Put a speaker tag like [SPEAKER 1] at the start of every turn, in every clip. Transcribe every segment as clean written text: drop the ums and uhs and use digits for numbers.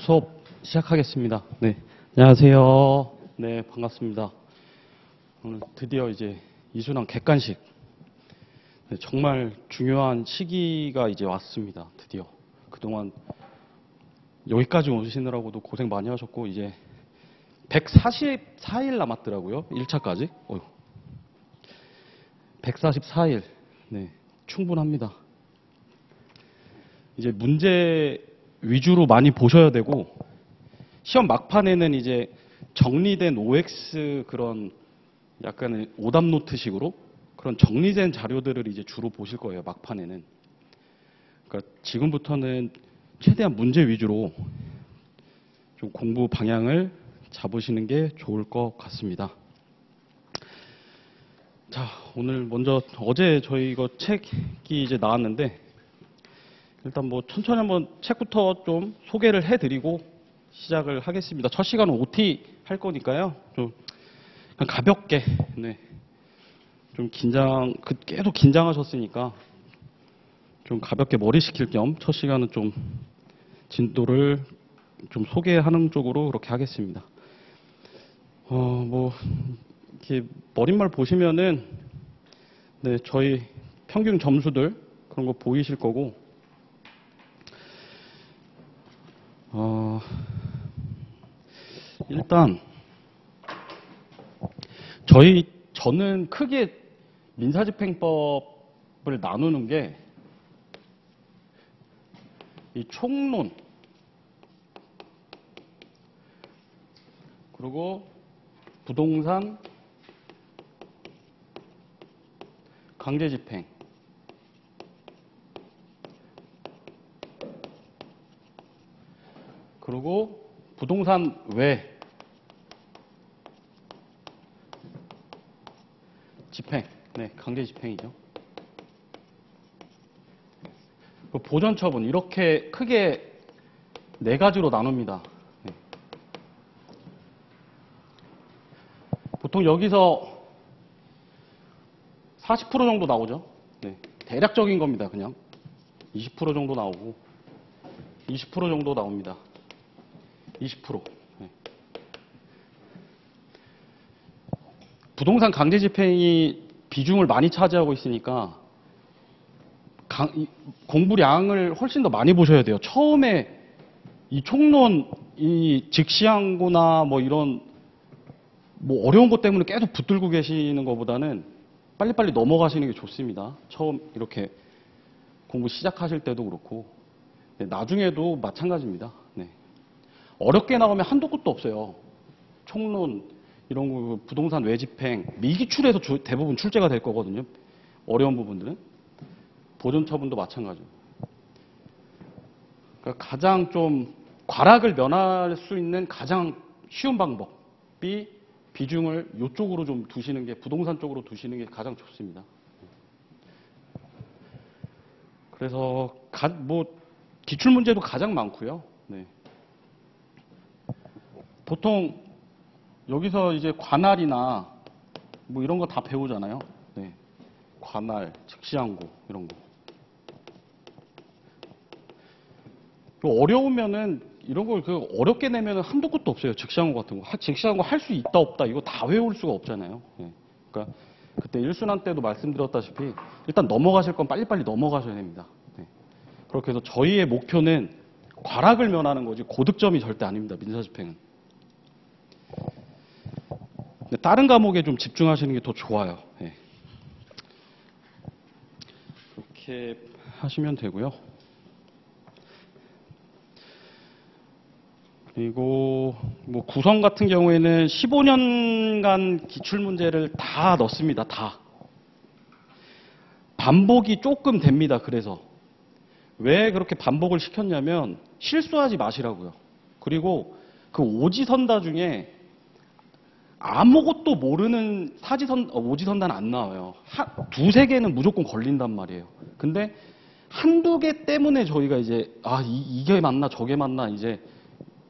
[SPEAKER 1] 수업 시작하겠습니다. 네, 안녕하세요. 네, 반갑습니다. 오늘 드디어 이제 이순환 객관식. 네, 정말 중요한 시기가 이제 왔습니다. 드디어. 그동안 여기까지 오시느라고도 고생 많이 하셨고, 이제 144일 남았더라고요. 1차까지. 144일. 네, 충분합니다. 이제 문제 위주로 많이 보셔야 되고, 시험 막판에는 이제 정리된 OX 그런 약간의 오답 노트식으로 그런 정리된 자료들을 이제 주로 보실 거예요, 막판에는. 그러니까 지금부터는 최대한 문제 위주로 좀 공부 방향을 잡으시는 게 좋을 것 같습니다. 자, 오늘 먼저 어제 저희 이거 책이 이제 나왔는데, 일단 뭐 천천히 한번 책부터 좀 소개를 해드리고 시작을 하겠습니다. 첫 시간은 OT 할 거니까요. 좀 가볍게, 네. 좀 계속 긴장하셨으니까 좀 가볍게 머리 식힐 겸 첫 시간은 좀 진도를 좀 소개하는 쪽으로 그렇게 하겠습니다. 뭐, 이렇게 머릿말 보시면은, 네, 저희 평균 점수들 그런 거 보이실 거고, 일단 저는 크게 민사집행법을 나누는 게 이 총론 그리고 부동산 강제집행 그리고 부동산 외 집행, 네, 강제집행이죠. 보전처분 이렇게 크게 네 가지로 나눕니다. 네. 보통 여기서 40% 정도 나오죠. 네. 대략적인 겁니다. 그냥 20% 정도 나오고 20% 정도 나옵니다. 20%. 네. 부동산 강제집행이 비중을 많이 차지하고 있으니까 공부량을 훨씬 더 많이 보셔야 돼요. 처음에 이 총론, 이 직시항고나 뭐 이런 뭐 어려운 것 때문에 계속 붙들고 계시는 것보다는 빨리빨리 넘어가시는 게 좋습니다. 처음 이렇게 공부 시작하실 때도 그렇고, 네, 나중에도 마찬가지입니다. 네. 어렵게 나오면 한도 끝도 없어요. 총론, 이런 거, 부동산 외집행, 미기출에서 대부분 출제가 될 거거든요. 어려운 부분들은. 보존처분도 마찬가지고. 그러니까 가장 좀 과락을 면할 수 있는 가장 쉬운 방법이 비중을 이쪽으로 좀 두시는 게, 부동산 쪽으로 두시는 게 가장 좋습니다. 그래서 뭐 기출문제도 가장 많고요. 네. 보통 여기서 이제 관할이나 뭐 이런 거 다 배우잖아요. 네. 관할, 직시항고 이런 거. 어려우면은 이런 걸 어렵게 내면은 한도 끝도 없어요. 직시항고 같은 거. 직시항고 할 수 있다 없다 이거 다 외울 수가 없잖아요. 네. 그러니까 그때 일순환 때도 말씀드렸다시피 일단 넘어가실 건 빨리빨리 넘어가셔야 됩니다. 네. 그렇게 해서 저희의 목표는 과락을 면하는 거지 고득점이 절대 아닙니다. 민사집행은. 다른 과목에 좀 집중하시는 게 더 좋아요. 네. 그렇게 하시면 되고요. 그리고 뭐 구성 같은 경우에는 15년간 기출문제를 다 넣습니다. 다. 반복이 조금 됩니다. 그래서. 왜 그렇게 반복을 시켰냐면 실수하지 마시라고요. 그리고 그 오지선다 중에 아무것도 모르는 오지선다는 안 나와요. 두세 개는 무조건 걸린단 말이에요. 근데 한두 개 때문에 저희가 이제 이게 맞나 저게 맞나 이제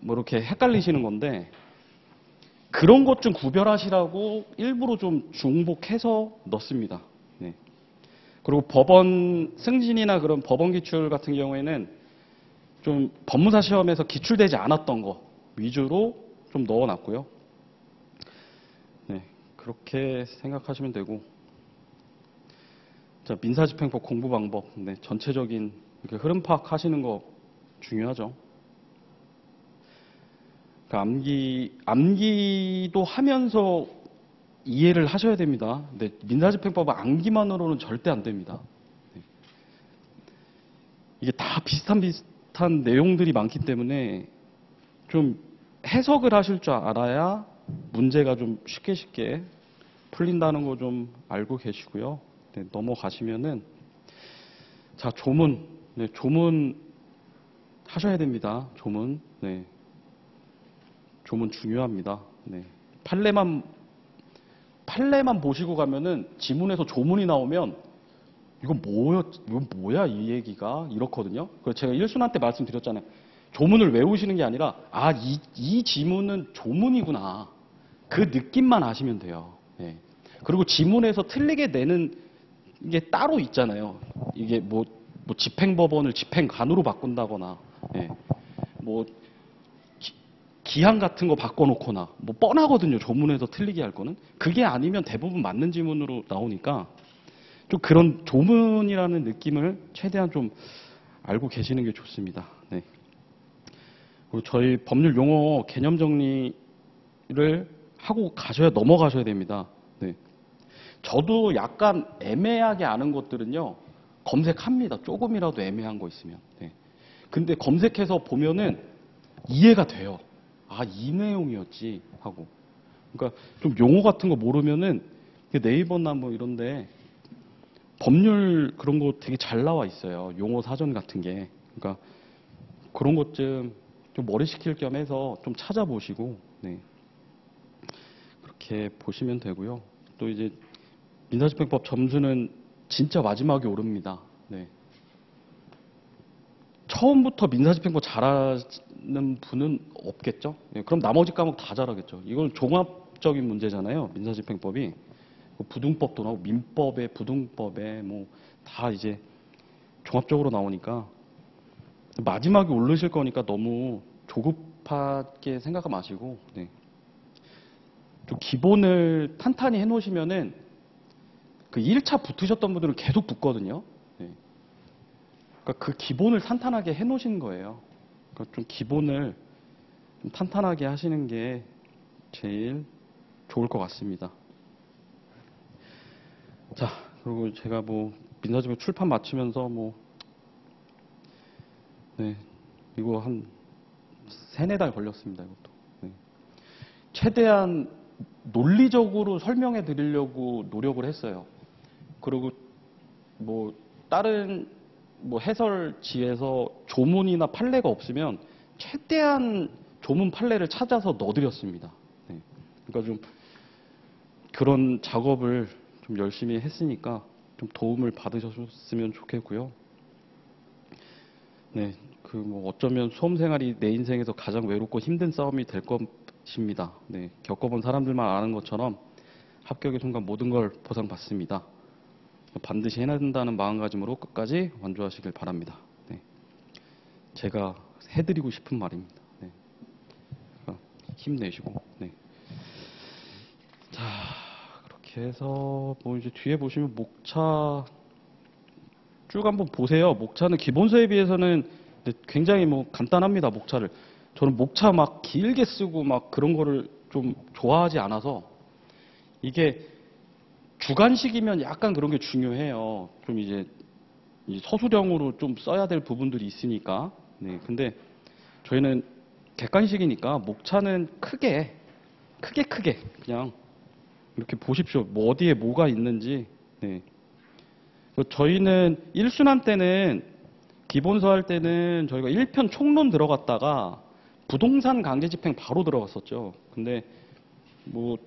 [SPEAKER 1] 뭐 이렇게 헷갈리시는 건데, 그런 것 좀 구별하시라고 일부러 좀 중복해서 넣습니다. 네. 그리고 법원 승진이나 그런 법원 기출 같은 경우에는 좀 법무사 시험에서 기출되지 않았던 거 위주로 좀 넣어놨고요. 네, 그렇게 생각하시면 되고. 자, 민사집행법 공부 방법. 네, 전체적인 이렇게 흐름 파악하시는 거 중요하죠. 그러니까 암기도 하면서 이해를 하셔야 됩니다. 근데 민사집행법은 암기만으로는 절대 안 됩니다. 네. 이게 다 비슷한 내용들이 많기 때문에 좀 해석을 하실 줄 알아야 문제가 좀 쉽게 풀린다는 거 좀 알고 계시고요. 네, 넘어가시면은 자, 조문. 네, 조문 하셔야 됩니다. 조문. 네. 조문 중요합니다. 네. 판례만 보시고 가면은 지문에서 조문이 나오면 이건 뭐야 이 얘기가 이렇거든요. 그래서 제가 일순한 때 말씀드렸잖아요. 조문을 외우시는 게 아니라 이 지문은 조문이구나. 그 느낌만 아시면 돼요. 네. 그리고 지문에서 틀리게 내는 게 따로 있잖아요. 이게 뭐 집행법원을 집행관으로 바꾼다거나, 예. 뭐 기한 같은 거 바꿔놓거나, 뭐 뻔하거든요. 조문에서 틀리게 할 거는. 그게 아니면 대부분 맞는 지문으로 나오니까 좀 그런 조문이라는 느낌을 최대한 좀 알고 계시는 게 좋습니다. 네. 그리고 저희 법률 용어 개념 정리를 하고 넘어가셔야 됩니다. 네. 저도 약간 애매하게 아는 것들은요, 검색합니다. 조금이라도 애매한 거 있으면. 네. 근데 검색해서 보면은 이해가 돼요. 아, 이 내용이었지 하고. 그러니까 좀 용어 같은 거 모르면은 네이버나 뭐 이런데 법률 그런 거 되게 잘 나와 있어요. 용어 사전 같은 게. 그러니까 그런 것 좀 머리 식힐 겸 해서 좀 찾아보시고, 네. 그렇게 보시면 되고요. 또 이제 민사집행법 점수는 진짜 마지막에 오릅니다. 네. 처음부터 민사집행법 잘하는 분은 없겠죠? 네, 그럼 나머지 과목 다 잘하겠죠. 이건 종합적인 문제잖아요. 민사집행법이. 부등법도 나오고 민법에 부등법에 뭐 다 이제 종합적으로 나오니까 마지막에 오르실 거니까 너무 조급하게 생각하지 마시고, 네. 좀 기본을 탄탄히 해놓으시면은 그 1차 붙으셨던 분들은 계속 붙거든요. 네. 그러니까 그 기본을 탄탄하게 해놓으신 거예요. 그러니까 좀 기본을 좀 탄탄하게 하시는 게 제일 좋을 것 같습니다. 자, 그리고 제가 뭐 민사집행 출판 마치면서 뭐 네, 이거 한 3-4달 걸렸습니다. 이것도. 네. 최대한 논리적으로 설명해 드리려고 노력을 했어요. 그리고 뭐 다른 뭐 해설지에서 조문이나 판례가 없으면 최대한 조문 판례를 찾아서 넣어드렸습니다. 네. 그러니까 좀 그런 작업을 좀 열심히 했으니까 좀 도움을 받으셨으면 좋겠고요. 네, 그 뭐 어쩌면 수험생활이 내 인생에서 가장 외롭고 힘든 싸움이 될 것입니다. 네, 겪어본 사람들만 아는 것처럼 합격의 순간 모든 걸 보상받습니다. 반드시 해내야 된다는 마음가짐으로 끝까지 완주하시길 바랍니다. 네, 제가 해드리고 싶은 말입니다. 네, 그러니까 힘내시고. 네. 자, 그렇게 해서 뭐 이제 뒤에 보시면 목차 쭉 한번 보세요. 목차는 기본서에 비해서는 굉장히 뭐 간단합니다. 목차를. 저는 목차 막 길게 쓰고 막 그런 거를 좀 좋아하지 않아서 이게 주관식이면 약간 그런 게 중요해요. 좀 이제 서술형으로 좀 써야 될 부분들이 있으니까. 네. 근데 저희는 객관식이니까 목차는 크게 그냥 이렇게 보십시오. 뭐 어디에 뭐가 있는지. 네. 저희는 1순환 때는 기본서 할 때는 저희가 1편 총론 들어갔다가 부동산 강제집행 바로 들어갔었죠. 근데 뭐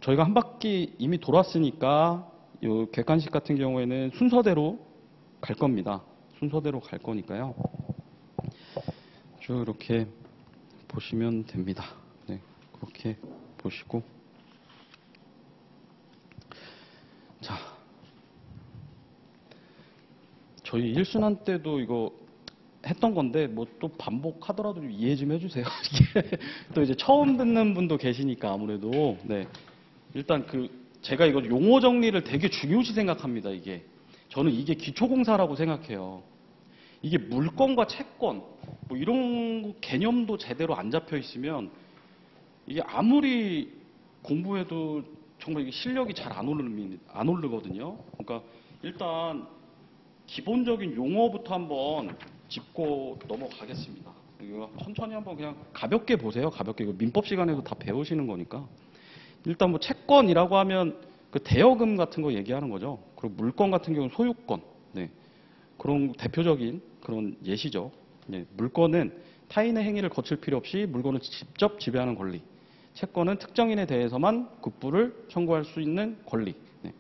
[SPEAKER 1] 저희가 한 바퀴 이미 돌았으니까 요 객관식 같은 경우에는 순서대로 갈 겁니다. 순서대로 갈 거니까요. 쭉 이렇게 보시면 됩니다. 네, 그렇게 보시고. 자, 저희 1순환 때도 이거 했던 건데 뭐 또 반복하더라도 좀 이해 좀 해주세요. 이게 또 이제 처음 듣는 분도 계시니까 아무래도 네. 일단 제가 이거 용어 정리를 되게 중요시 생각합니다. 이게 저는 이게 기초공사라고 생각해요. 이게 물건과 채권 뭐 이런 개념도 제대로 안 잡혀 있으면 이게 아무리 공부해도 정말 이게 실력이 잘 안 오르거든요. 그러니까 일단 기본적인 용어부터 한번 짚고 넘어가겠습니다. 이거 천천히 한번 그냥 가볍게 보세요. 가볍게. 이거 민법 시간에도 다 배우시는 거니까. 일단 뭐 채권이라고 하면 그 대여금 같은 거 얘기하는 거죠. 그리고 물건 같은 경우는 소유권. 네. 그런 대표적인 그런 예시죠. 네. 물건은 타인의 행위를 거칠 필요 없이 물건을 직접 지배하는 권리. 채권은 특정인에 대해서만 급부를 청구할 수 있는 권리. 네.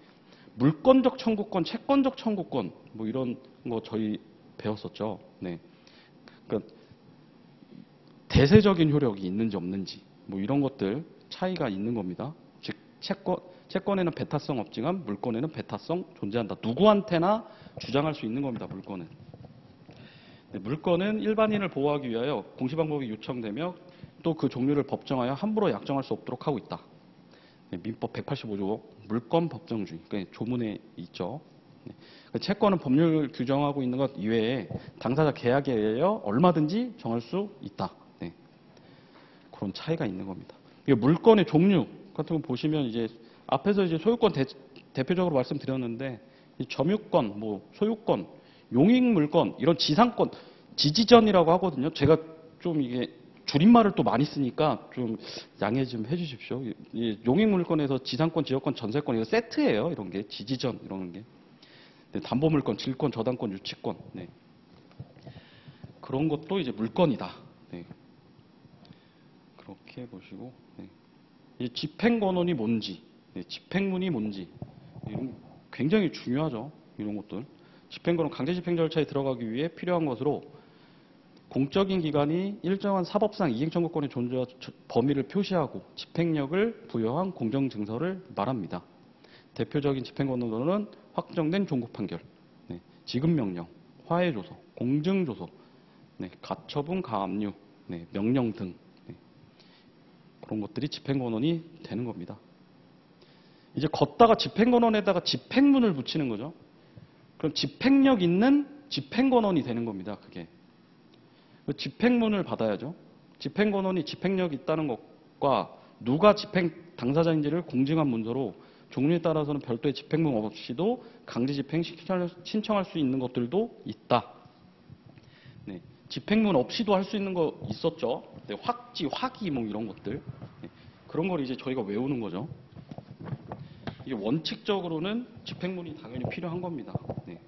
[SPEAKER 1] 물권적 청구권, 채권적 청구권, 뭐 이런 거 저희 배웠었죠. 네. 그러니까 대세적인 효력이 있는지 없는지, 뭐 이런 것들 차이가 있는 겁니다. 즉, 채권에는 배타성 없지만 물권에는 배타성 존재한다. 누구한테나 주장할 수 있는 겁니다. 물권은. 네, 물권은 일반인을 보호하기 위하여 공시방법이 요청되며 또 그 종류를 법정하여 함부로 약정할 수 없도록 하고 있다. 네, 민법 185조 물권 법정주의. 그러니까 조문에 있죠. 네, 채권은 법률 규정하고 있는 것 이외에 당사자 계약에 의하여 얼마든지 정할 수 있다. 네, 그런 차이가 있는 겁니다. 물건의 종류 같은 거 보시면 이제 앞에서 이제 소유권 대표적으로 말씀드렸는데 점유권, 뭐 소유권, 용익물권 이런 지상권, 지지전이라고 하거든요. 제가 좀 이게 줄임말을 또 많이 쓰니까 좀 양해 좀 해주십시오. 용익물권에서 지상권, 지역권, 전세권 이거 세트예요. 이런 게 지지전 이런 게. 네, 담보물권, 질권, 저당권, 유치권. 네. 그런 것도 이제 물건이다. 네. 그렇게 보시고 네. 집행권원이 뭔지, 네. 집행문이 뭔지 이런 굉장히 중요하죠. 이런 것들. 집행권은 강제집행 절차에 들어가기 위해 필요한 것으로 공적인 기관이 일정한 사법상 이행청구권의 존재와 범위를 표시하고 집행력을 부여한 공정증서를 말합니다. 대표적인 집행권으로는 확정된 종국판결, 네, 지급명령, 화해조서, 공증조서, 네, 가처분, 가압류, 네, 명령 등 네, 그런 것들이 집행권원이 되는 겁니다. 이제 걷다가 집행권원에다가 집행문을 붙이는 거죠. 그럼 집행력 있는 집행권원이 되는 겁니다. 그게. 집행문을 받아야죠. 집행권원이 집행력이 있다는 것과 누가 집행 당사자인지를 공증한 문서로 종류에 따라서는 별도의 집행문 없이도 강제집행 신청할 수 있는 것들도 있다. 네, 집행문 없이도 할 수 있는 거 있었죠. 네, 확지, 확의 뭐 이런 것들. 네, 그런 걸 이제 저희가 외우는 거죠. 이게 원칙적으로는 집행문이 당연히 필요한 겁니다. 네.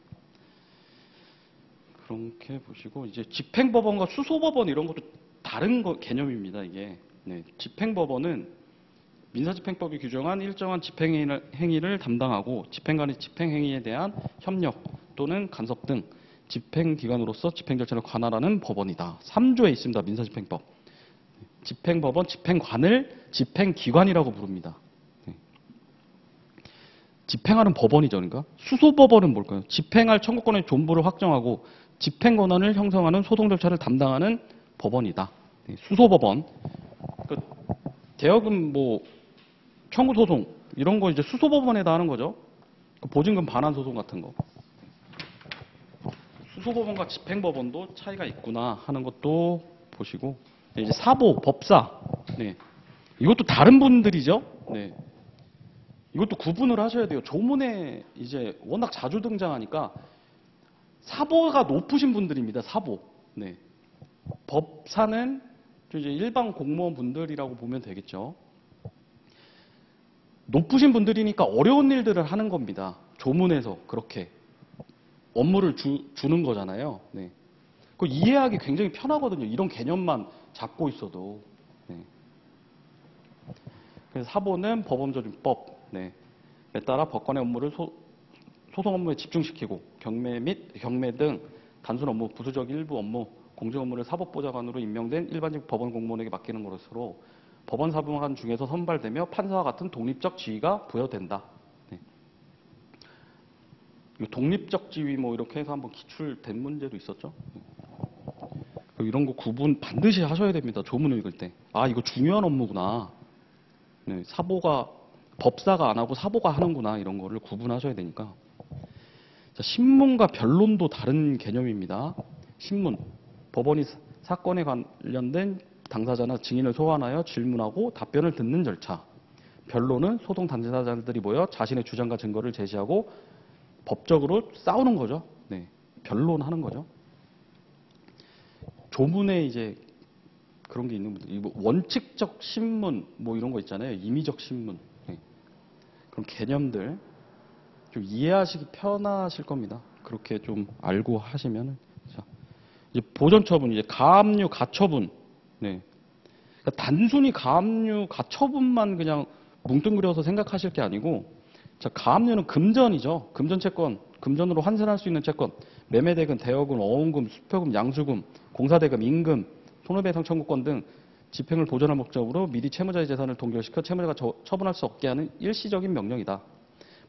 [SPEAKER 1] 그렇게 보시고 이제 집행법원과 수소법원 이런 것도 다른 개념입니다. 이게 네, 집행법원은 민사집행법이 규정한 일정한 집행행위를 담당하고 집행관의 집행행위에 대한 협력 또는 간섭 등 집행기관으로서 집행절차를 관할하는 법원이다. 3조에 있습니다. 민사집행법. 집행법원, 집행관을 집행기관이라고 부릅니다. 네. 집행하는 법원이죠. 그러니까 수소법원은 뭘까요? 집행할 청구권의 존부를 확정하고 집행권한을 형성하는 소송 절차를 담당하는 법원이다. 네, 수소법원. 그 대여금 뭐 청구 소송 이런 거 이제 수소법원에다 하는 거죠. 보증금 반환 소송 같은 거. 수소법원과 집행법원도 차이가 있구나 하는 것도 보시고 네, 이제 사보, 법사. 네. 이것도 다른 분들이죠. 네. 이것도 구분을 하셔야 돼요. 조문에 이제 워낙 자주 등장하니까 사보가 높으신 분들입니다. 사보. 네. 법사는 이제 일반 공무원 분들이라고 보면 되겠죠. 높으신 분들이니까 어려운 일들을 하는 겁니다. 조문에서 그렇게 업무를 주는 거잖아요. 네. 그 이해하기 굉장히 편하거든요. 이런 개념만 잡고 있어도. 네. 그래서 사보는 법원조준법. 네. 에 따라 법관의 업무를 소송 업무에 집중시키고 경매 및 경매 등 단순 업무, 부수적 일부 업무, 공정 업무를 사법보좌관으로 임명된 일반직 법원 공무원에게 맡기는 것으로 법원 사무관 중에서 선발되며 판사와 같은 독립적 지위가 부여된다. 네. 독립적 지위 뭐 이렇게 해서 한번 기출된 문제도 있었죠. 이런 거 구분 반드시 하셔야 됩니다. 조문 읽을 때. 아, 이거 중요한 업무구나. 네, 법사가 안 하고 사보가 하는구나. 이런 거를 구분하셔야 되니까. 자, 신문과 변론도 다른 개념입니다. 신문, 법원이 사건에 관련된 당사자나 증인을 소환하여 질문하고 답변을 듣는 절차. 변론은 소송 당사자들이 모여 자신의 주장과 증거를 제시하고 법적으로 싸우는 거죠. 네, 변론하는 거죠. 조문에 이제 그런 게 있는 분들, 뭐 원칙적 신문 뭐 이런 거 있잖아요. 임의적 신문. 네. 그런 개념들 좀 이해하시기 편하실 겁니다. 그렇게 좀 알고 하시면은. 자, 이제 보전 처분, 이제 가압류 가처분. 네. 그러니까 단순히 가압류 가처분만 그냥 뭉뚱그려서 생각하실 게 아니고, 자, 가압류는 금전이죠. 금전 채권, 금전으로 환산할 수 있는 채권, 매매대금, 대여금, 어음금, 수표금, 양수금, 공사대금, 임금, 손해배상 청구권 등 집행을 보전할 목적으로 미리 채무자의 재산을 동결시켜 채무자가 처분할 수 없게 하는 일시적인 명령이다.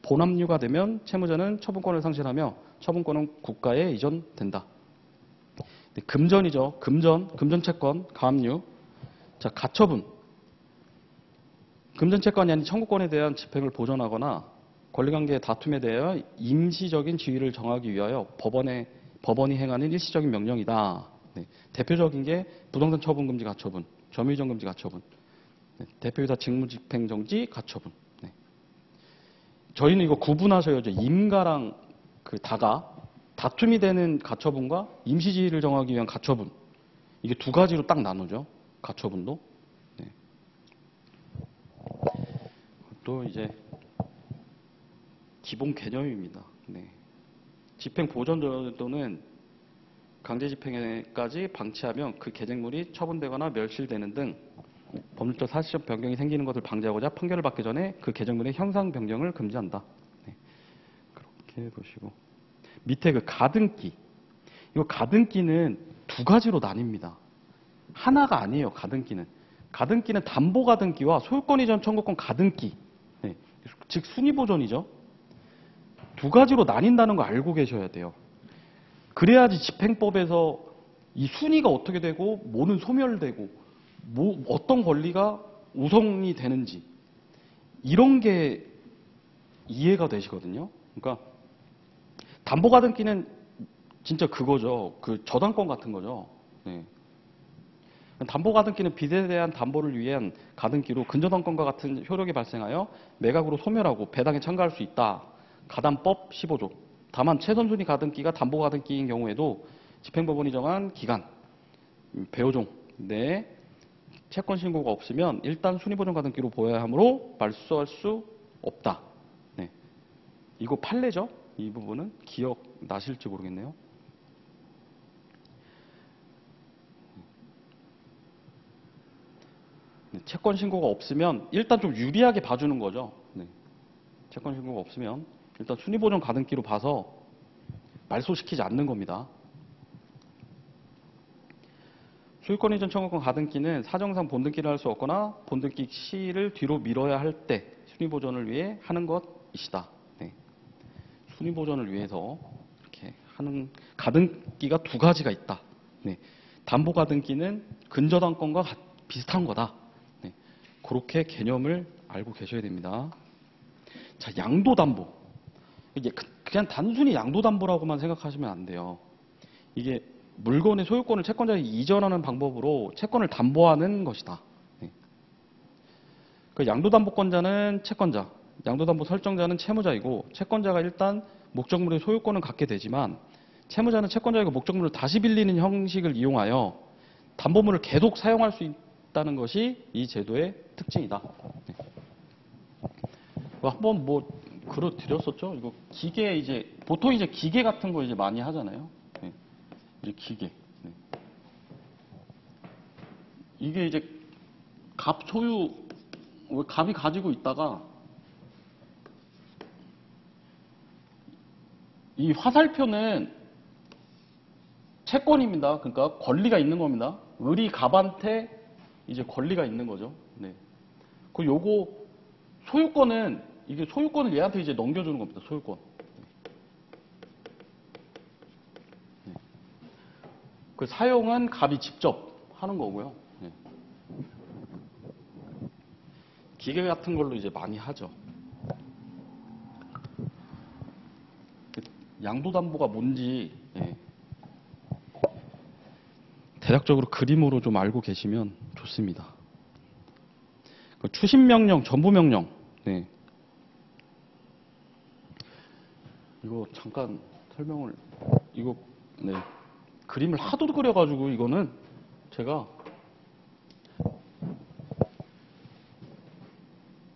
[SPEAKER 1] 본압류가 되면 채무자는 처분권을 상실하며 처분권은 국가에 이전된다. 금전이죠. 금전 채권, 가압류. 자, 가처분. 금전 채권이 아닌 청구권에 대한 집행을 보전하거나 권리관계의 다툼에 대하여 임시적인 지위를 정하기 위하여 법원이 행하는 일시적인 명령이다. 네. 대표적인 게 부동산 처분금지 가처분, 점유이전금지 가처분, 네. 대표이사 직무집행정지 가처분. 네. 저희는 이거 구분하셔야죠. 임가랑 그 다가, 다툼이 되는 가처분과 임시지위를 정하기 위한 가처분. 이게 두 가지로 딱 나누죠. 가처분도. 네. 또 이제 기본 개념입니다. 네. 집행 보전 정도는 강제 집행까지 방치하면 그 계쟁물이 처분되거나 멸실되는 등 법률적 사실적 변경이 생기는 것을 방지하고자 판결을 받기 전에 그 계쟁물의 형상 변경을 금지한다. 네. 그렇게 보시고 밑에 그 가등기. 이거 가등기는 두 가지로 나뉩니다. 하나가 아니에요. 가등기는. 가등기는 담보가등기와 소유권 이전 청구권 가등기. 네. 즉 순위보전이죠. 두 가지로 나뉜다는 거 알고 계셔야 돼요. 그래야지 집행법에서 이 순위가 어떻게 되고 뭐는 소멸되고 뭐 어떤 권리가 우선이 되는지 이런 게 이해가 되시거든요. 그러니까 담보가등기는 진짜 그거죠. 그 저당권 같은 거죠. 네. 담보가등기는 빚에 대한 담보를 위한 가등기로 근저당권과 같은 효력이 발생하여 매각으로 소멸하고 배당에 참가할 수 있다. 가담법 15조. 다만 최선순위 가등기가 담보가등기인 경우에도 집행법원이 정한 기간, 배호종 내에 채권 신고가 없으면 일단 순위보전 가등기로 보여야 하므로 말소할 수 없다. 네. 이거 판례죠? 이 부분은 기억나실지 모르겠네요. 네. 채권 신고가 없으면 일단 좀 유리하게 봐주는 거죠. 네. 채권 신고가 없으면 일단 순위보전 가등기로 봐서 말소시키지 않는 겁니다. 소유권 이전 청구권 가등기는 사정상 본등기를 할 수 없거나 본등기 시일을 뒤로 미뤄야 할 때 순위보전을 위해 하는 것이다. 네. 순위보전을 위해서 이렇게 하는 가등기가 두 가지가 있다. 네. 담보가등기는 근저당권과 비슷한 거다. 네. 그렇게 개념을 알고 계셔야 됩니다. 자, 양도담보. 이게 그냥 단순히 양도담보라고만 생각하시면 안 돼요. 이게 물건의 소유권을 채권자에게 이전하는 방법으로 채권을 담보하는 것이다. 네. 그 양도담보권자는 채권자, 양도담보 설정자는 채무자이고 채권자가 일단 목적물의 소유권을 갖게 되지만 채무자는 채권자에게 목적물을 다시 빌리는 형식을 이용하여 담보물을 계속 사용할 수 있다는 것이 이 제도의 특징이다. 네. 한번 뭐 글을 드렸었죠. 이거 기계 이제 보통 이제 기계 같은 거 이제 많이 하잖아요. 네. 이제 기계. 네. 이게 이제 갑 소유 갑이 가지고 있다가 이 화살표는 채권입니다. 그러니까 권리가 있는 겁니다. 을이 갑한테 이제 권리가 있는 거죠. 네. 그 요거 소유권은 이게 소유권을 얘한테 이제 넘겨주는 겁니다. 소유권. 네. 그 사용은 갑이 직접 하는 거고요. 예. 기계 같은 걸로 이제 많이 하죠. 양도담보가 뭔지 예. 대략적으로 그림으로 좀 알고 계시면 좋습니다. 그 추심명령, 전부명령. 네. 이거 잠깐 설명을 이거 네. 그림을 하도 그려가지고 이거는 제가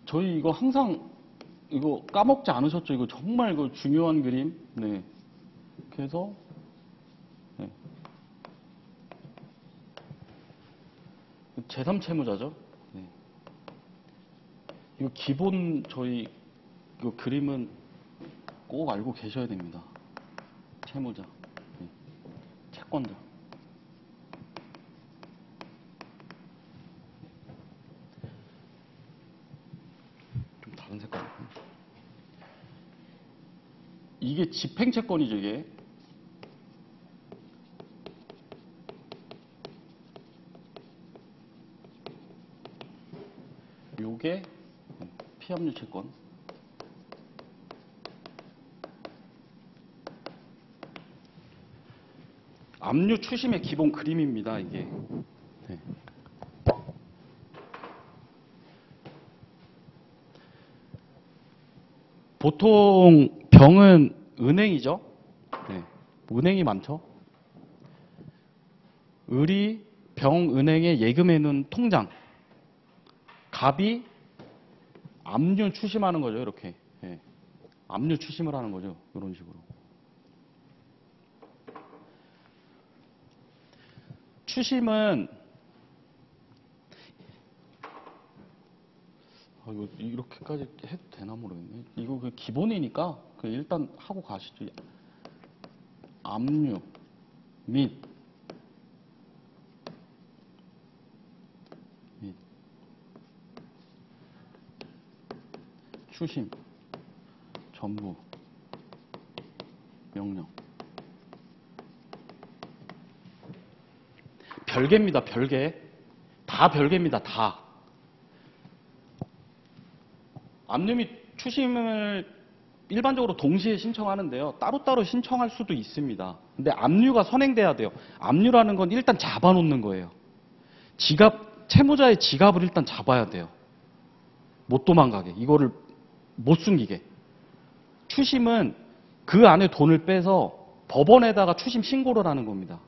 [SPEAKER 1] 저희 이거 항상 이거 까먹지 않으셨죠? 이거 정말 그 중요한 그림. 네. 그래서 네. 제3채무자죠. 네. 이거 기본 저희 이거 그림은 꼭 알고 계셔야 됩니다. 채무자, 네. 채권자. 좀 다른 색깔. 이게 집행채권이죠, 이게. 요게 피압류 채권. 압류 추심의 기본 그림입니다, 이게. 네. 보통 병은 은행이죠. 네. 은행이 많죠. 을이 병 은행에 예금해 놓은 통장. 갑이 압류 추심하는 거죠, 이렇게. 네. 압류 추심을 하는 거죠, 이런 식으로. 추심은 이거 이렇게까지 해도 되나 모르겠네. 이거 그 기본이니까 일단 하고 가시죠. 압류 및 추심 전부 명령. 별개입니다, 별개. 다 별개입니다, 다. 압류 및 추심을 일반적으로 동시에 신청하는데요. 따로따로 신청할 수도 있습니다. 근데 압류가 선행돼야 돼요. 압류라는 건 일단 잡아놓는 거예요. 채무자의 지갑을 일단 잡아야 돼요. 못 도망가게. 이거를 못 숨기게. 추심은 그 안에 돈을 빼서 법원에다가 추심 신고를 하는 겁니다.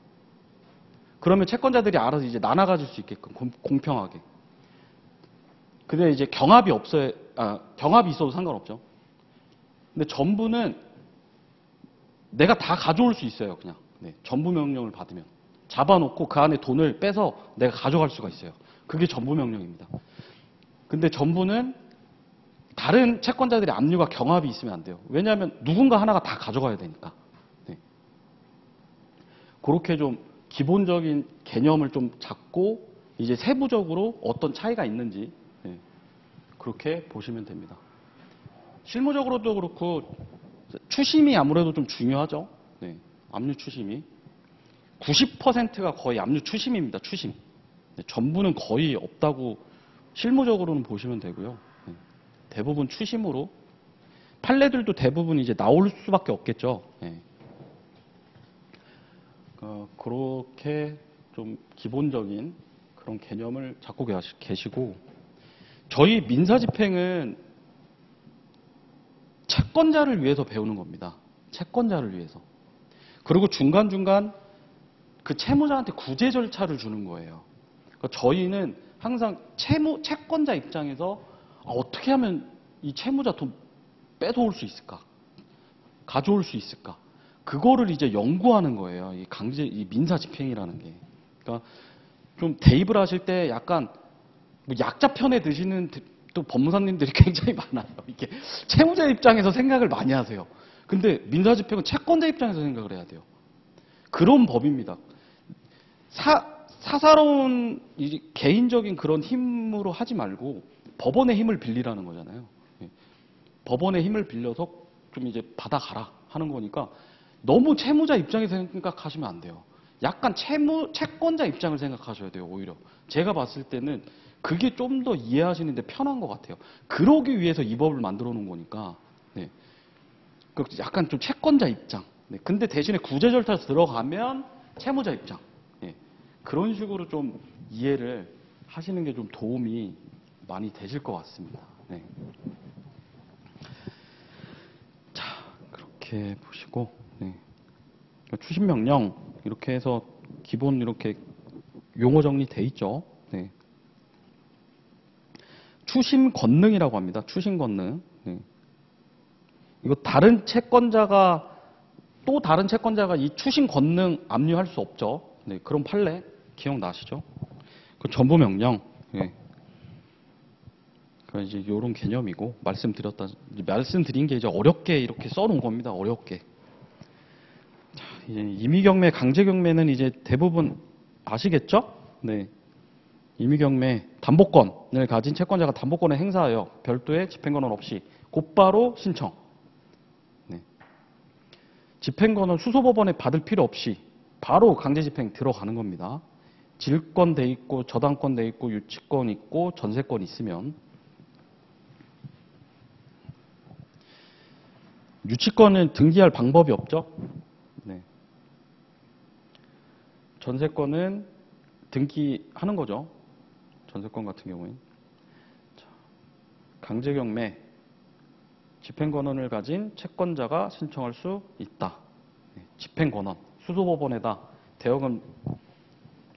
[SPEAKER 1] 그러면 채권자들이 알아서 이제 나눠 가질 수 있게끔 공평하게. 근데 이제 경합이 있어도 상관없죠. 근데 전부는 내가 다 가져올 수 있어요, 그냥. 네, 전부 명령을 받으면. 잡아놓고 그 안에 돈을 빼서 내가 가져갈 수가 있어요. 그게 전부 명령입니다. 근데 전부는 다른 채권자들의 압류가 경합이 있으면 안 돼요. 왜냐하면 누군가 하나가 다 가져가야 되니까. 네. 그렇게 좀 기본적인 개념을 좀 잡고 이제 세부적으로 어떤 차이가 있는지 네. 그렇게 보시면 됩니다. 실무적으로도 그렇고 추심이 아무래도 좀 중요하죠. 네. 압류 추심이 90%가 거의 압류 추심입니다. 추심. 네. 전부는 거의 없다고 실무적으로는 보시면 되고요. 네. 대부분 추심으로 판례들도 대부분 이제 나올 수밖에 없겠죠. 네. 그렇게 좀 기본적인 그런 개념을 잡고 계시고 저희 민사집행은 채권자를 위해서 배우는 겁니다. 채권자를 위해서. 그리고 중간중간 그 채무자한테 구제 절차를 주는 거예요. 그러니까 저희는 항상 채권자 입장에서 어떻게 하면 이 채무자 돈 빼도올 수 있을까? 가져올 수 있을까? 그거를 이제 연구하는 거예요. 이 민사집행이라는 게. 그러니까 좀 대입을 하실 때 약간 뭐 약자 편에 드시는 또 법무사님들이 굉장히 많아요. 이게 채무자 입장에서 생각을 많이 하세요. 근데 민사집행은 채권자 입장에서 생각을 해야 돼요. 그런 법입니다. 사사로운 개인적인 그런 힘으로 하지 말고 법원의 힘을 빌리라는 거잖아요. 법원의 힘을 빌려서 좀 이제 받아가라 하는 거니까 너무 채무자 입장에서 생각하시면 안 돼요. 약간 채권자 입장을 생각하셔야 돼요, 오히려. 제가 봤을 때는 그게 좀 더 이해하시는데 편한 것 같아요. 그러기 위해서 이 법을 만들어 놓은 거니까. 네. 약간 좀 채권자 입장. 네. 근데 대신에 구제 절차에 들어가면 채무자 입장. 네. 그런 식으로 좀 이해를 하시는 게 좀 도움이 많이 되실 것 같습니다. 네. 자, 그렇게 보시고, 네. 추심명령, 이렇게 해서 기본 이렇게 용어 정리돼 있죠. 네. 추심 권능이라고 합니다. 추심 권능. 네. 이거 다른 채권자가 또 다른 채권자가 이 추심 권능 압류할 수 없죠. 네. 그런 판례 기억나시죠? 그 전부 명령. 네. 그 이제 이런 개념이고 말씀드린 게 이제 어렵게 이렇게 써놓은 겁니다. 어렵게. 자, 이제 임의경매, 강제경매는 이제 대부분 아시겠죠? 네. 임의경매 담보권을 가진 채권자가 담보권을 행사하여 별도의 집행권은 없이 곧바로 신청. 네. 집행권은 수소법원에 받을 필요 없이 바로 강제집행 들어가는 겁니다. 질권 돼 있고 저당권 돼 있고 유치권 있고 전세권 있으면 유치권은 등기할 방법이 없죠. 네. 전세권은 등기하는 거죠. 전세권 같은 경우에는. 강제경매, 집행권한을 가진 채권자가 신청할 수 있다. 네. 집행권한, 수소법원에다 대여금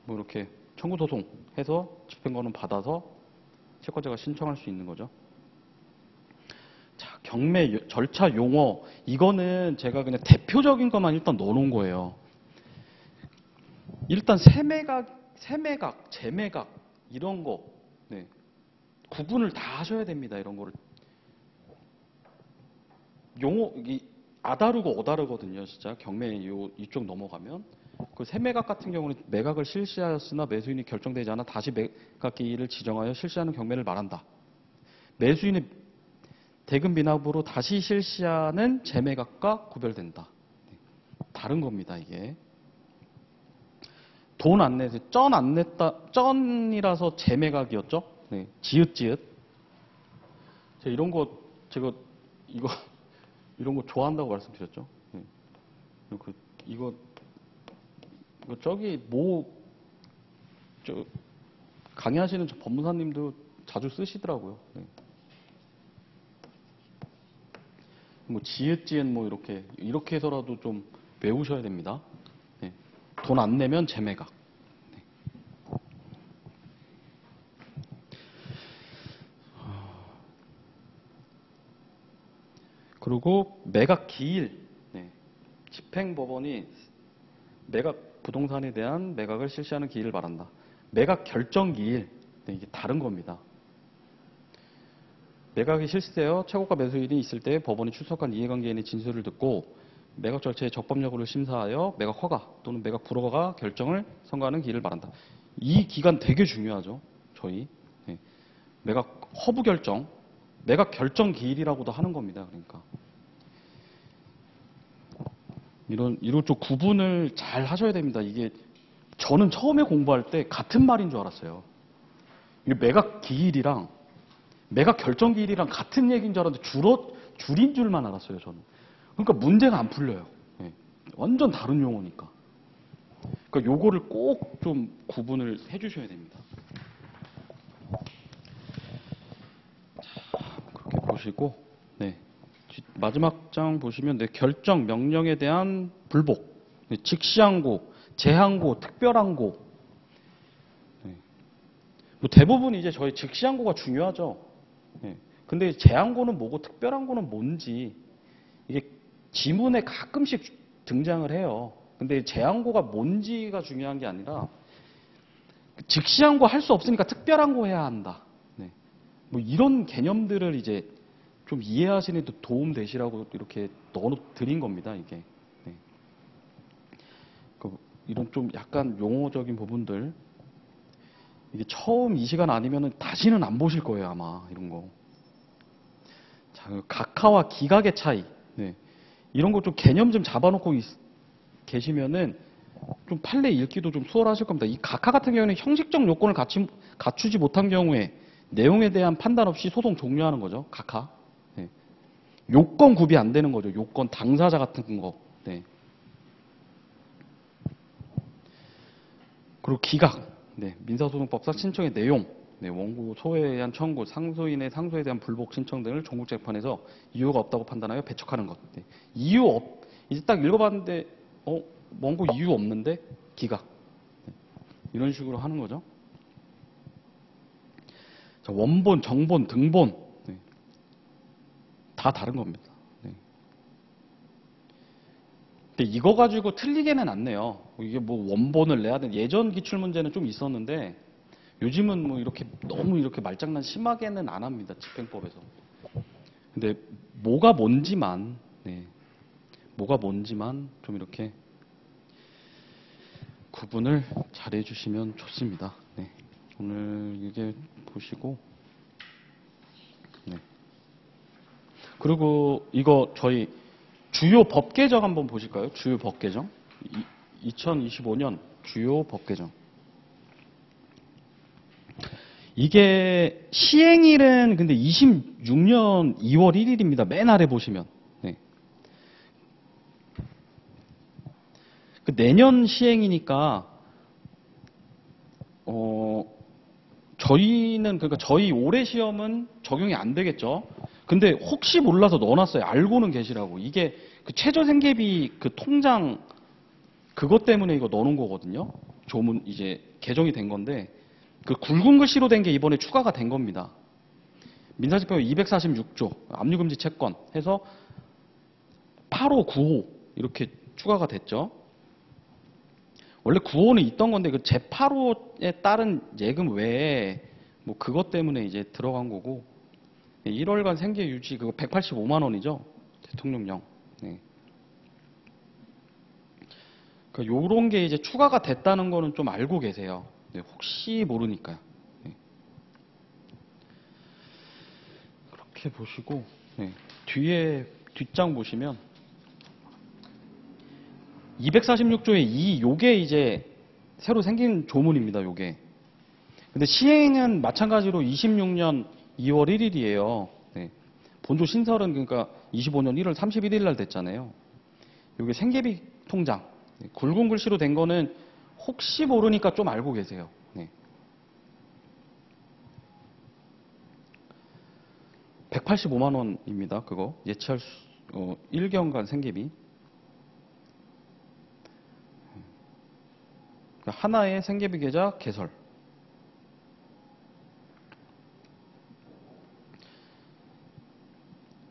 [SPEAKER 1] 뭐 이렇게 청구소송해서 집행권한 받아서 채권자가 신청할 수 있는 거죠. 자, 경매 절차 용어, 이거는 제가 그냥 대표적인 것만 일단 넣어놓은 거예요. 일단 세매각, 재매각 이런 거, 네. 구분을 다 하셔야 됩니다. 이런 거를 용어 아다르고 어다르거든요. 진짜 경매 이쪽 넘어가면 그 세매각 같은 경우는 매각을 실시하였으나 매수인이 결정되지 않아 다시 매각기일을 지정하여 실시하는 경매를 말한다. 매수인의 대금 미납으로 다시 실시하는 재매각과 구별된다. 네. 다른 겁니다. 이게. 돈 안 내서 쩐 안 냈다, 쩐이라서 재매각이었죠. 네, 지읒. 제가 이런 거 좋아한다고 말씀드렸죠. 네. 이거 저기 강의하시는 저 법무사님도 자주 쓰시더라고요. 네. 뭐 지읒 뭐 이렇게 해서라도 좀 외우셔야 됩니다. 네. 돈 안 내면 재매각. 네. 그리고 매각 기일. 네. 집행법원이 매각 부동산에 대한 매각을 실시하는 기일을 말한다. 매각 결정 기일. 네, 이게 다른 겁니다. 매각이 실시되어 최고가 매수인이 있을 때 법원이 출석한 이해관계인의 진술을 듣고 매각 절차의 적법 여부를 심사하여 매각 허가 또는 매각 불허가 결정을 선고하는 기일을 말한다. 이 기간 되게 중요하죠. 저희. 네. 매각 허부 결정, 매각 결정 기일이라고도 하는 겁니다. 그러니까 이런 좀 구분을 잘 하셔야 됩니다. 이게 저는 처음에 공부할 때 같은 말인 줄 알았어요. 이 매각 기일이랑 매각 결정 기일이랑 같은 얘기인 줄 알았는데 줄인 줄만 알았어요. 저는. 그러니까 문제가 안 풀려요. 네. 완전 다른 용어니까. 그러니까 요거를 꼭 좀 구분을 해주셔야 됩니다. 자, 그렇게 보시고, 네. 마지막 장 보시면, 네, 결정, 명령에 대한 불복, 네, 직시항고, 재항고, 특별항고. 네. 뭐 대부분 이제 저희 직시항고가 중요하죠. 네. 근데 재항고는 뭐고 특별항고는 뭔지 이게 지문에 가끔씩 등장을 해요. 근데 재항고가 뭔지가 중요한 게 아니라 직시항고 할 수 없으니까 특별항고 해야 한다. 네. 뭐 이런 개념들을 이제 좀 이해하시는 데 도움 되시라고 이렇게 넣어드린 겁니다. 이게. 네. 이런 좀 약간 용어적인 부분들 이게 처음 이 시간 아니면은 다시는 안 보실 거예요. 아마 이런 거. 자, 각하와 기각의 차이. 네. 이런 거 좀 개념 좀 잡아놓고 계시면은 좀 판례 읽기도 좀 수월하실 겁니다. 이 각하 같은 경우에는 형식적 요건을 갖추지 못한 경우에 내용에 대한 판단 없이 소송 종료하는 거죠. 각하. 네. 요건 구비 안 되는 거죠. 요건 당사자 같은 거. 네. 그리고 기각. 네. 민사소송법상 신청의 내용. 네. 원고 소회에 대한 청구, 상소인의 상소에 대한 불복 신청 등을 종국재판에서 이유가 없다고 판단하여 배척하는 것. 네. 이유 없. 이제 딱 읽어봤는데 원고 이유 없는데 기각. 네. 이런 식으로 하는 거죠. 자, 원본, 정본, 등본. 네. 다 다른 겁니다. 네. 근데 이거 가지고 틀리게는 안 내요. 이게 뭐 원본을 내야 되는 예전 기출문제는 좀 있었는데 요즘은 뭐 이렇게 너무 이렇게 말장난 심하게는 안 합니다. 집행법에서. 근데 뭐가 뭔지만 네. 뭐가 뭔지만 좀 이렇게 구분을 잘 해주시면 좋습니다. 네. 오늘 이게 보시고 네. 그리고 이거 저희 주요 법 개정 한번 보실까요? 주요 법 개정 2025년 주요 법 개정 이게 시행일은 근데 26년 2월 1일입니다. 맨 아래 보시면 네. 그 내년 시행이니까 저희는 그러니까 저희 올해 시험은 적용이 안 되겠죠. 근데 혹시 몰라서 넣어놨어요. 알고는 계시라고. 이게 그 최저생계비 그 통장 그것 때문에 이거 넣어놓은 거거든요. 조문 이제 개정이 된 건데 그 굵은 글씨로 된 게 이번에 추가가 된 겁니다. 민사집행법 246조 압류금지 채권 해서 8호, 9호 이렇게 추가가 됐죠. 원래 9호는 있던 건데 그 제8호에 따른 예금 외에 뭐 그것 때문에 이제 들어간 거고 1월간 생계 유지 그거 185만 원이죠. 대통령령. 네. 그러니까 요런 게 이제 추가가 됐다는 거는 좀 알고 계세요. 네, 혹시 모르니까요. 네. 그렇게 보시고 네. 뒤에 뒷장 보시면 246조의 2 요게 이제 새로 생긴 조문입니다. 요게. 근데 시행은 마찬가지로 26년 2월 1일이에요. 네. 본조 신설은 그러니까 25년 1월 31일 날 됐잖아요. 요게 생계비 통장. 네. 굵은 글씨로 된 거는 혹시 모르니까 좀 알고 계세요. 네. 185만 원입니다. 그거 예치할 1개월간 생계비. 하나의 생계비 계좌 개설.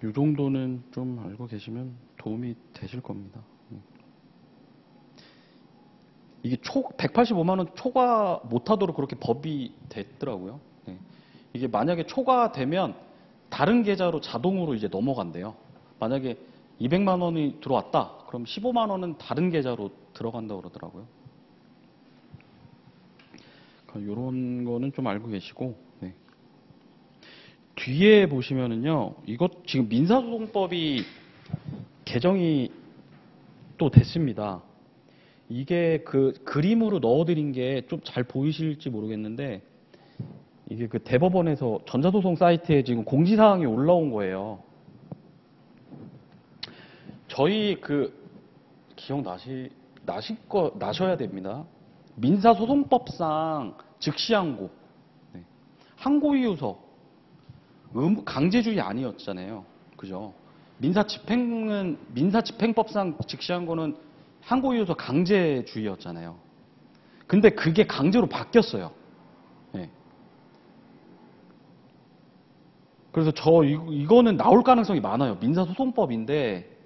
[SPEAKER 1] 이 정도는 좀 알고 계시면 도움이 되실 겁니다. 이게 185만 원 초과 못하도록 그렇게 법이 됐더라고요. 네. 이게 만약에 초과되면 다른 계좌로 자동으로 이제 넘어간대요. 만약에 200만 원이 들어왔다. 그럼 15만 원은 다른 계좌로 들어간다고 그러더라고요. 이런 거는 좀 알고 계시고 네. 뒤에 보시면은요. 이것 지금 민사소송법이 개정이 또 됐습니다. 이게 그 그림으로 넣어드린 게 좀 잘 보이실지 모르겠는데 이게 그 대법원에서 전자소송 사이트에 지금 공지사항이 올라온 거예요. 저희 그 나셔야 됩니다. 민사소송법상 즉시항고, 네. 항고이유서, 강제주의 아니었잖아요. 그죠? 민사집행법상 즉시항고는 항고이유서 강제주의였잖아요. 근데 그게 강제로 바뀌었어요. 네. 그래서 이거는 나올 가능성이 많아요. 민사소송법인데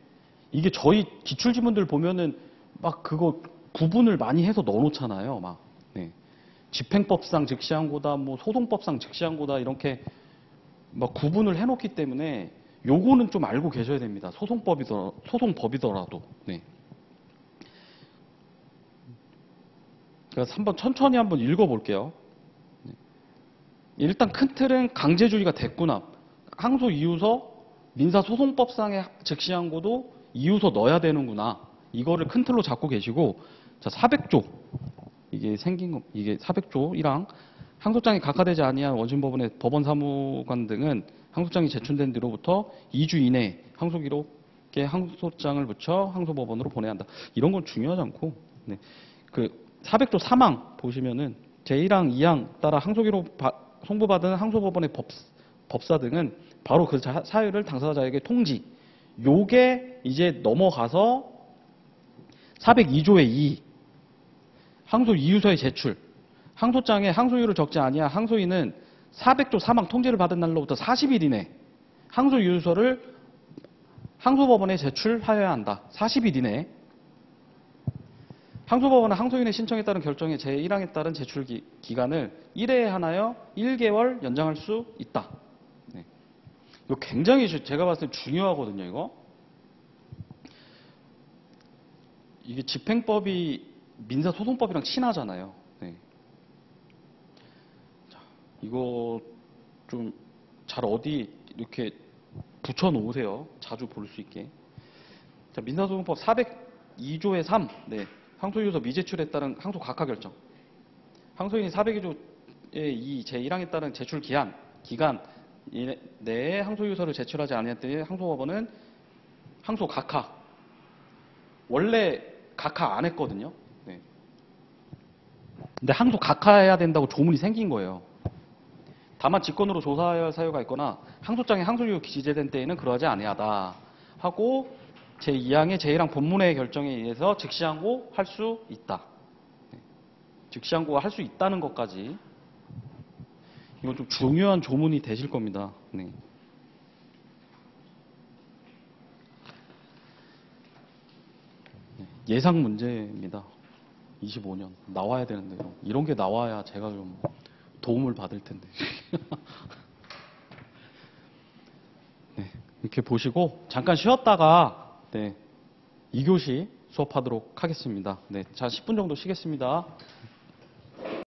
[SPEAKER 1] 이게 저희 기출지문들 보면은 막 그거 구분을 많이 해서 넣어놓잖아요. 막 네. 집행법상 즉시항고다, 뭐 소송법상 즉시항고다 이렇게 막 구분을 해놓기 때문에 요거는 좀 알고 계셔야 됩니다. 소송법이더라도. 네. 그래서 천천히 한번 읽어볼게요. 네. 일단 큰 틀은 강제주의가 됐구나. 항소 이유서, 민사소송법상의 즉시항고도 이유서 넣어야 되는구나. 이거를 큰 틀로 잡고 계시고 자, 400조. 이게 생긴 거, 이게 400조 1항. 항소장이 각하되지 아니한 원심법원의 법원 사무관 등은 항소장이 제출된 뒤로부터 2주 이내에 항소 기록에 항소장을 붙여 항소법원으로 보내야 한다. 이런 건 중요하지 않고, 네. 그 400조 3항 보시면은 제1항, 2항 따라 항소 기록 송부받은 항소법원의 법사 등은 바로 그 사유를 당사자에게 통지. 요게 이제 넘어가서 402조의 2 항소 이유서의 제출. 항소장에 항소이유를 적지 아니한 항소인은 400조 3항 통지를 받은 날로부터 40일 이내 항소 이유서를 항소법원에 제출하여야 한다. 40일 이내. 항소법원은 항소인의 신청에 따른 결정의 제1항에 따른 제출 기간을 1회에 한하여 1개월 연장할 수 있다. 네. 이거 굉장히 제가 봤을 때 중요하거든요, 이거. 이게 집행법이 민사소송법이랑 친하잖아요. 네. 자, 이거 좀 잘 어디 이렇게 붙여 놓으세요. 자주 볼 수 있게. 자, 민사소송법 402조의 3. 네. 항소이유서 미제출에 따른 항소 각하 결정. 항소인이 402조의 2 제1항에 따른 제출 기간 내에 항소이유서를 제출하지 않을 때 항소법원은 항소 각하. 원래 각하 안 했거든요. 네. 근데 항소 각하해야 된다고 조문이 생긴 거예요. 다만 직권으로 조사해야 할 사유가 있거나 항소장에 항소이유 기재된 때에는 그러하지 아니하다 하고 제2항의 제1항 본문의 결정에 의해서 즉시 항고할 수 있다. 네. 즉시 항고가 할 수 있다는 것까지 이건 좀 중요한 조문이 되실 겁니다. 네. 예상 문제입니다. 25년 나와야 되는데요. 이런 게 나와야 제가 좀 도움을 받을 텐데. 네, 이렇게 보시고 잠깐 쉬었다가 네, 2교시 수업하도록 하겠습니다. 네, 자 10분 정도 쉬겠습니다.